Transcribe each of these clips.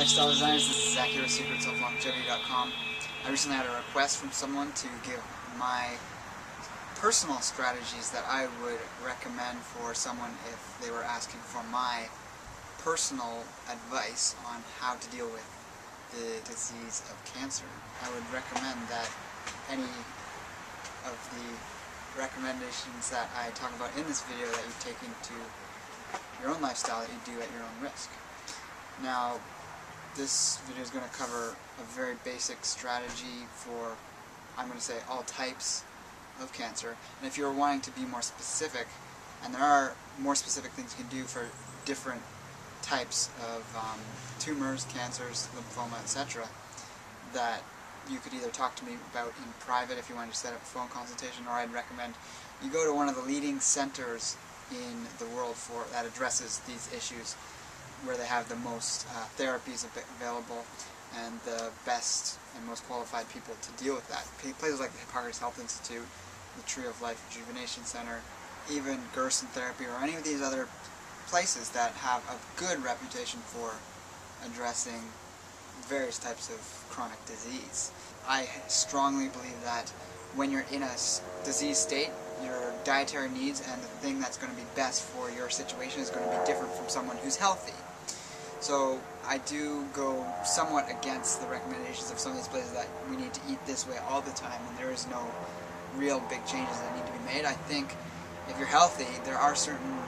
lifestyle designers. This is Zach here with SecretsOfLongevity.com. I recently had a request from someone to give my personal strategies that I would recommend for someone if they were asking for my personal advice on how to deal with the disease of cancer. I would recommend that any of the recommendations that I talk about in this video that you take into your own lifestyle that you do at your own risk. Now, this video is going to cover a very basic strategy for, I'm going to say, all types of cancer. And if you're wanting to be more specific, and there are more specific things you can do for different types of tumors, cancers, lymphoma, etc., that you could either talk to me about in private if you wanted to set up a phone consultation, or I'd recommend you go to one of the leading centers in the world that addresses these issues, where they have the most therapies available and the best and most qualified people to deal with that. Places like the Hippocrates Health Institute, the Tree of Life Rejuvenation Center, even Gerson Therapy, or any of these other places that have a good reputation for addressing various types of chronic disease. I strongly believe that when you're in a disease state, your dietary needs and the thing that's going to be best for your situation is going to be different from someone who's healthy. So I do go somewhat against the recommendations of some of these places that we need to eat this way all the time, and there is no real big changes that need to be made. I think if you're healthy, there are certain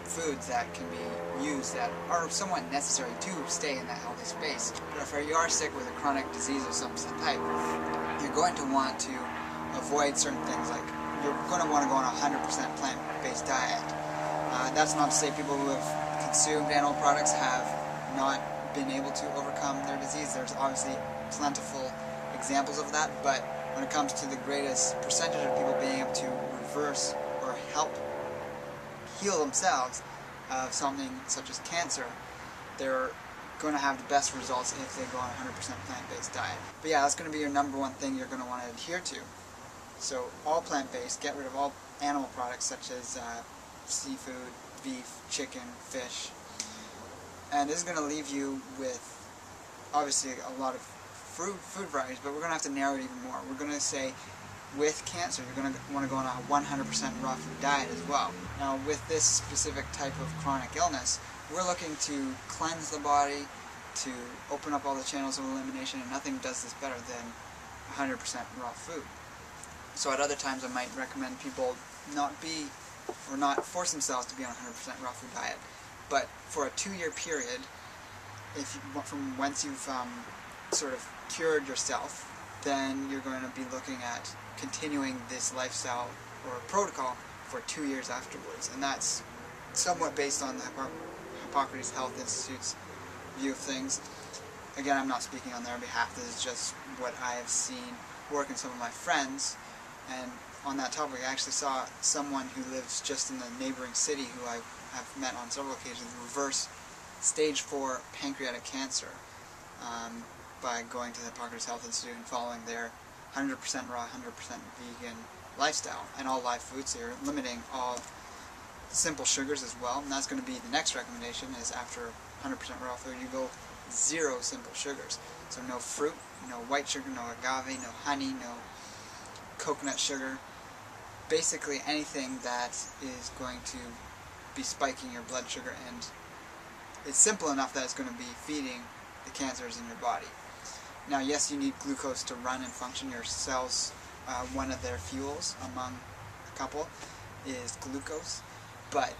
foods that can be used that are somewhat necessary to stay in that healthy space. But if you are sick with a chronic disease of some type, you're going to want to avoid certain things, like you're going to want to go on a 100% plant-based diet. That's not to say people who have consumed animal products have not been able to overcome their disease. There's obviously plentiful examples of that, but when it comes to the greatest percentage of people being able to reverse or help heal themselves of something such as cancer, they're going to have the best results if they go on a 100% plant-based diet. But yeah, that's going to be your number one thing you're going to want to adhere to. So all plant-based, get rid of all animal products such as seafood, beef, chicken, fish. And this is going to leave you with obviously a lot of food varieties, but we're going to have to narrow it even more. We're going to say with cancer, you're going to want to go on a 100% raw food diet as well. Now, with this specific type of chronic illness, we're looking to cleanse the body, to open up all the channels of elimination, and nothing does this better than 100% raw food. So at other times I might recommend people not force themselves to be on a 100% raw food diet. But for a 2-year period, from whence you've sort of cured yourself, then you're going to be looking at continuing this lifestyle or protocol for 2 years afterwards. And that's somewhat based on the Hippocrates Health Institute's view of things. Again, I'm not speaking on their behalf. This is just what I have seen work in some of my friends. And on that topic, I actually saw someone who lives just in the neighboring city, who I have met on several occasions, reverse stage 4 pancreatic cancer by going to the Hippocrates Health Institute and following their 100% raw, 100% vegan lifestyle and all live foods here, limiting all simple sugars as well. And that's going to be the next recommendation, is after 100% raw food, you go 0 simple sugars. So no fruit, no white sugar, no agave, no honey, no coconut sugar, basically anything that is going to be spiking your blood sugar, and it's simple enough that it's going to be feeding the cancers in your body. Now, yes, you need glucose to run and function. Your cells, one of their fuels among a couple is glucose, but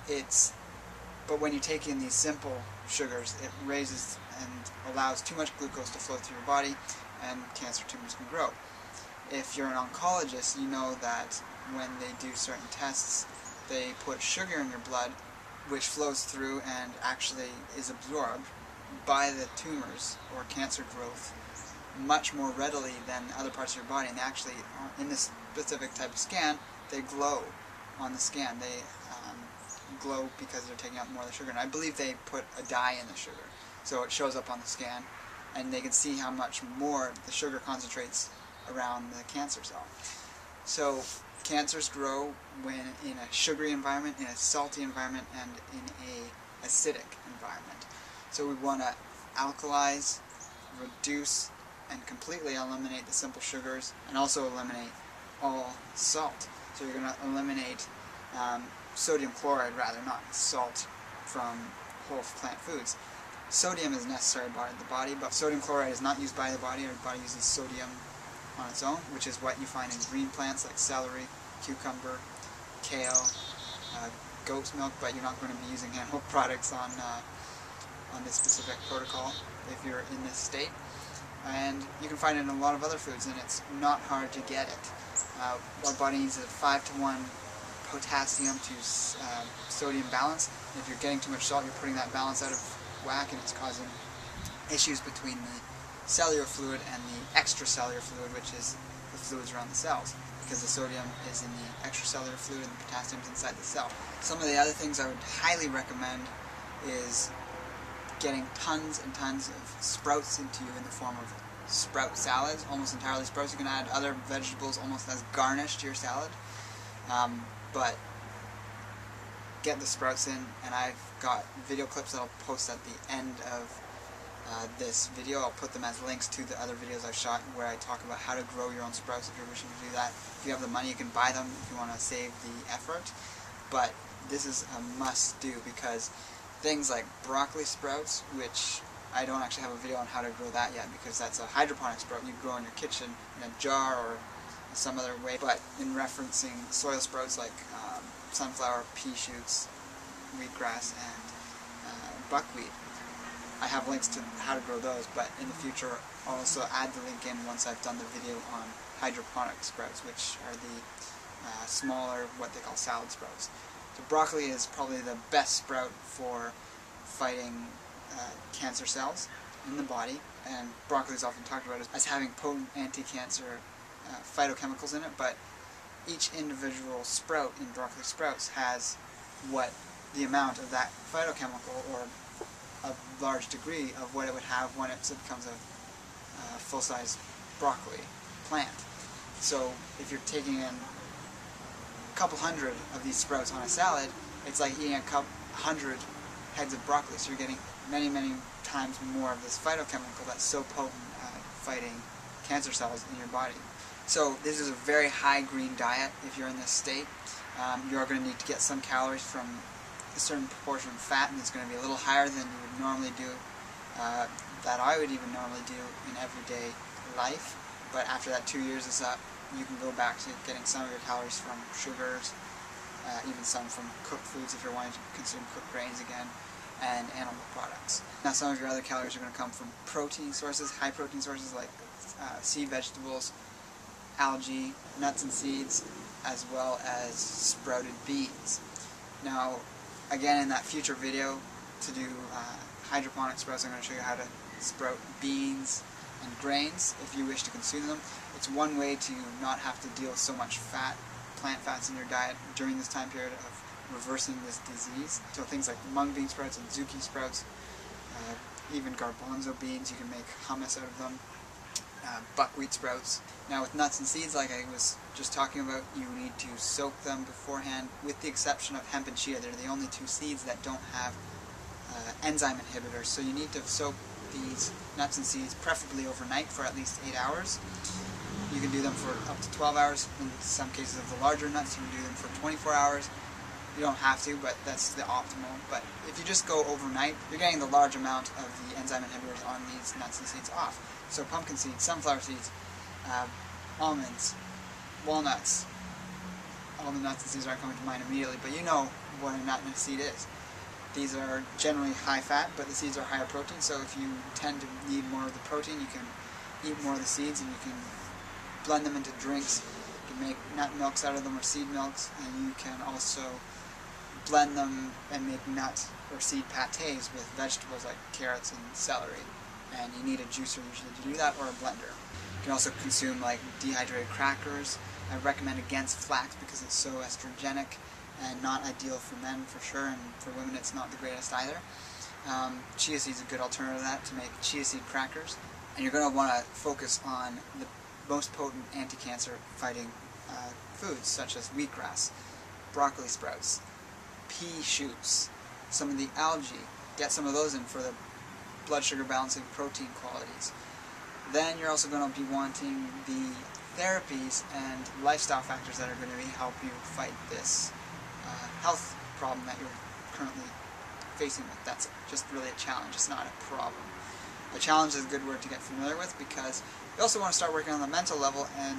when you take in these simple sugars, it raises and allows too much glucose to flow through your body, and cancer tumors can grow. If you're an oncologist, you know that when they do certain tests, they put sugar in your blood, which flows through and actually is absorbed by the tumors or cancer growth much more readily than other parts of your body. And they actually, in this specific type of scan, they glow on the scan. They glow because they're taking out more of the sugar. And I believe they put a dye in the sugar, so it shows up on the scan, and they can see how much more the sugar concentrates around the cancer cell. So cancers grow when in a sugary environment, in a salty environment, and in a acidic environment. So we want to alkalize, reduce, and completely eliminate the simple sugars, and also eliminate all salt. So you're going to eliminate sodium chloride, rather, not salt, from whole plant foods. Sodium is necessary by the body, but sodium chloride is not used by the body. Our body uses sodium on its own, which is what you find in green plants like celery, cucumber, kale, goat's milk, but you're not going to be using animal products on this specific protocol if you're in this state. And you can find it in a lot of other foods, and it's not hard to get it. Our body needs a 5-to-1 potassium to sodium balance. And if you're getting too much salt, you're putting that balance out of whack, and it's causing issues between the cellular fluid and the extracellular fluid, which is the fluids around the cells, because the sodium is in the extracellular fluid and the potassium is inside the cell. Some of the other things I would highly recommend is getting tons and tons of sprouts into you in the form of sprout salads, almost entirely sprouts. You can add other vegetables almost as garnish to your salad, but get the sprouts in, and I've got video clips that I'll post at the end of this video. I'll put them as links to the other videos I've shot where I talk about how to grow your own sprouts if you're wishing to do that. If you have the money, you can buy them if you want to save the effort, but this is a must-do, because things like broccoli sprouts, which I don't actually have a video on how to grow that yet, because that's a hydroponic sprout you grow in your kitchen in a jar or some other way, but in referencing soil sprouts like sunflower, pea shoots, wheatgrass, and buckwheat, I have links to how to grow those, but in the future I'll also add the link in once I've done the video on hydroponic sprouts, which are the smaller, what they call salad sprouts. So broccoli is probably the best sprout for fighting cancer cells in the body, and broccoli is often talked about as having potent anti-cancer phytochemicals in it, but each individual sprout in broccoli sprouts has what the amount of that phytochemical, or a large degree of what it would have when it becomes a full-size broccoli plant. So if you're taking in a couple hundred of these sprouts on a salad, it's like eating a couple hundred heads of broccoli, so you're getting many, many times more of this phytochemical that's so potent at fighting cancer cells in your body. So this is a very high green diet if you're in this state. You are going to need to get some calories from a certain proportion of fat, and it's going to be a little higher than you would normally do, that I would even normally do in everyday life. But after that 2 years is up, you can go back to getting some of your calories from sugars, even some from cooked foods if you're wanting to consume cooked grains again, and animal products. Now some of your other calories are going to come from protein sources, high protein sources like seed vegetables, algae, nuts and seeds, as well as sprouted beans. Now again, in that future video to do hydroponic sprouts, I'm going to show you how to sprout beans and grains if you wish to consume them. It's one way to not have to deal with so much fat, plant fats in your diet during this time period of reversing this disease. So things like mung bean sprouts and zucchini sprouts, even garbanzo beans, you can make hummus out of them, buckwheat sprouts. Now with nuts and seeds, like I was just talking about, you need to soak them beforehand, with the exception of hemp and chia. They're the only two seeds that don't have enzyme inhibitors, so you need to soak these nuts and seeds preferably overnight for at least 8 hours. You can do them for up to 12 hours. In some cases of the larger nuts, you can do them for 24 hours. You don't have to, but that's the optimal. But if you just go overnight, you're getting the large amount of the enzyme inhibitors on these nuts and seeds off. So pumpkin seeds, sunflower seeds, almonds, walnuts. All the nuts and seeds aren't coming to mind immediately, but you know what a nut and a seed is. These are generally high fat, but the seeds are higher protein, so if you tend to need more of the protein, you can eat more of the seeds, and you can blend them into drinks. You can make nut milks out of them, or seed milks, and you can also blend them and make nut or seed pâtés with vegetables like carrots and celery. And you need a juicer usually to do that, or a blender. You can also consume like dehydrated crackers. I recommend against flax because it's so estrogenic and not ideal for men for sure, and for women it's not the greatest either. Chia seeds is a good alternative to that, to make chia seed crackers. And you're going to want to focus on the most potent anti-cancer fighting foods, such as wheatgrass, broccoli sprouts, pea shoots, some of the algae. Get some of those in for the blood sugar balancing protein qualities. Then you're also going to be wanting the therapies and lifestyle factors that are going to help you fight this health problem that you're currently facing with. That's just really a challenge. It's not a problem. A challenge is a good word to get familiar with, because we also want to start working on the mental level and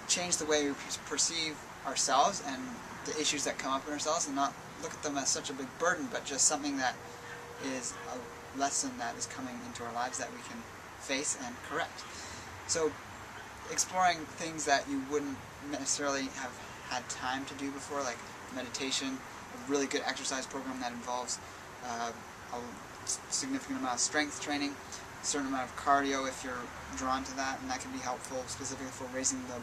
change the way we perceive ourselves and the issues that come up in ourselves, and not look at them as such a big burden, but just something that is a lesson that is coming into our lives that we can face and correct. So exploring things that you wouldn't necessarily have had time to do before, like meditation, a really good exercise program that involves a significant amount of strength training, a certain amount of cardio if you're drawn to that, and that can be helpful specifically for raising the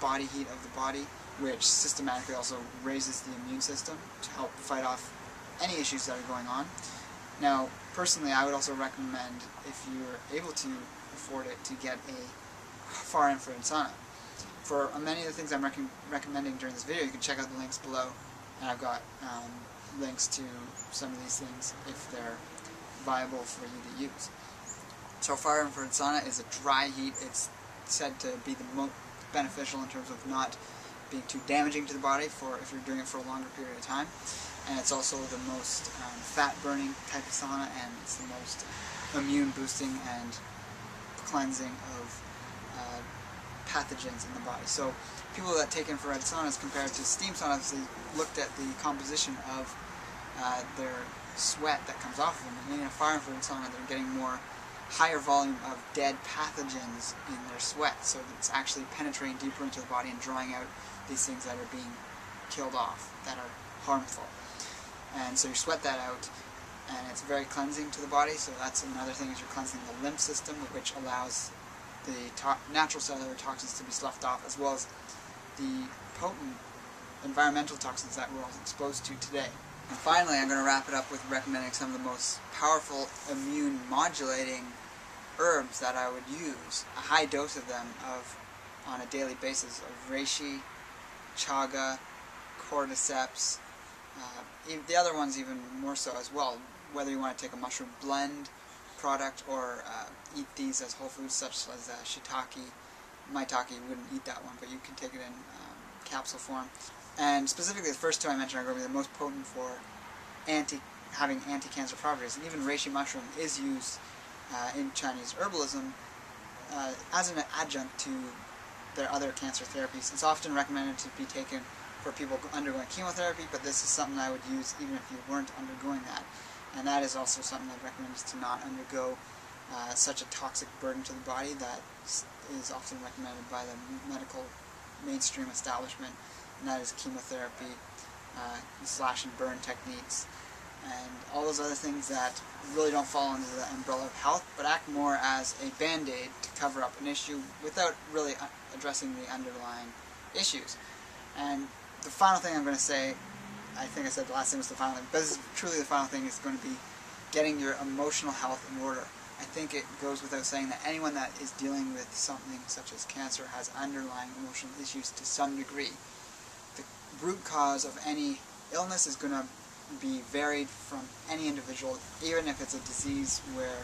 body heat of the body, which systematically also raises the immune system to help fight off any issues that are going on. Now, personally, I would also recommend, if you're able to afford it, to get a far infrared sauna. For many of the things I'm recommending during this video, you can check out the links below, and I've got links to some of these things if they're viable for you to use. So far infrared sauna is a dry heat. It's said to be the most beneficial in terms of not being too damaging to the body for if you're doing it for a longer period of time. And it's also the most fat-burning type of sauna, and it's the most immune-boosting and cleansing of pathogens in the body. So people that take infrared saunas compared to steam saunas, they looked at the composition of their sweat that comes off of them. And in a far infrared sauna, they're getting higher volume of dead pathogens in their sweat, so it's actually penetrating deeper into the body and drawing out these things that are being killed off, that are harmful. And so you sweat that out, and it's very cleansing to the body. So that's another thing, is you're cleansing the lymph system, which allows the natural cellular toxins to be sloughed off, as well as the potent environmental toxins that we're all exposed to today. And finally, I'm going to wrap it up with recommending some of the most powerful immune modulating herbs that I would use, a high dose of them on a daily basis, of reishi, chaga, cordyceps, the other ones even more so as well, whether you want to take a mushroom blend product or eat these as whole foods, such as shiitake. Maitake, you wouldn't eat that one, but you can take it in capsule form. And specifically the first two I mentioned are going to be the most potent for having anti-cancer properties. And even reishi mushroom is used in Chinese herbalism as an adjunct to their other cancer therapies. It's often recommended to be taken for people undergoing chemotherapy, but this is something I would use even if you weren't undergoing that. And that is also something I'd recommend, is to not undergo such a toxic burden to the body that is often recommended by the medical mainstream establishment, and that is chemotherapy, slash and burn techniques, and all those other things that really don't fall under the umbrella of health, but act more as a band-aid to cover up an issue without really addressing the underlying issues. And the final thing I'm going to say, I think I said the last thing was the final thing, but this is truly the final thing, is going to be getting your emotional health in order. I think it goes without saying that anyone that is dealing with something such as cancer has underlying emotional issues to some degree. The root cause of any illness is going to be varied from any individual, even if it's a disease where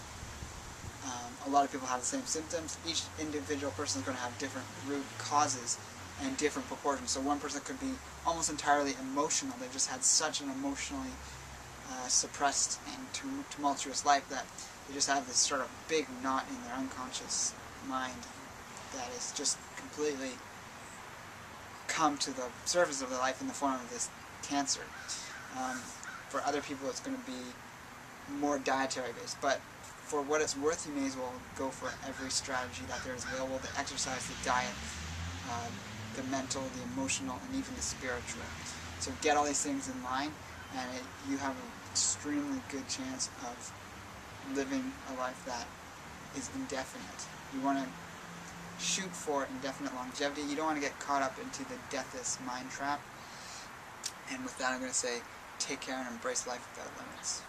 a lot of people have the same symptoms. Each individual person is going to have different root causes and different proportions. So one person could be almost entirely emotional. They've just had such an emotionally suppressed and tumultuous life that they just have this sort of big knot in their unconscious mind that is just completely come to the surface of their life in the form of this cancer. For other people, it's going to be more dietary based, but for what it's worth, you may as well go for every strategy that there is available: the exercise, the diet, the mental, the emotional, and even the spiritual. So get all these things in line, and you have an extremely good chance of living a life that is indefinite. You want to shoot for indefinite longevity. You don't want to get caught up into the deathless mind trap. And with that, I'm going to say, take care and embrace life without limits.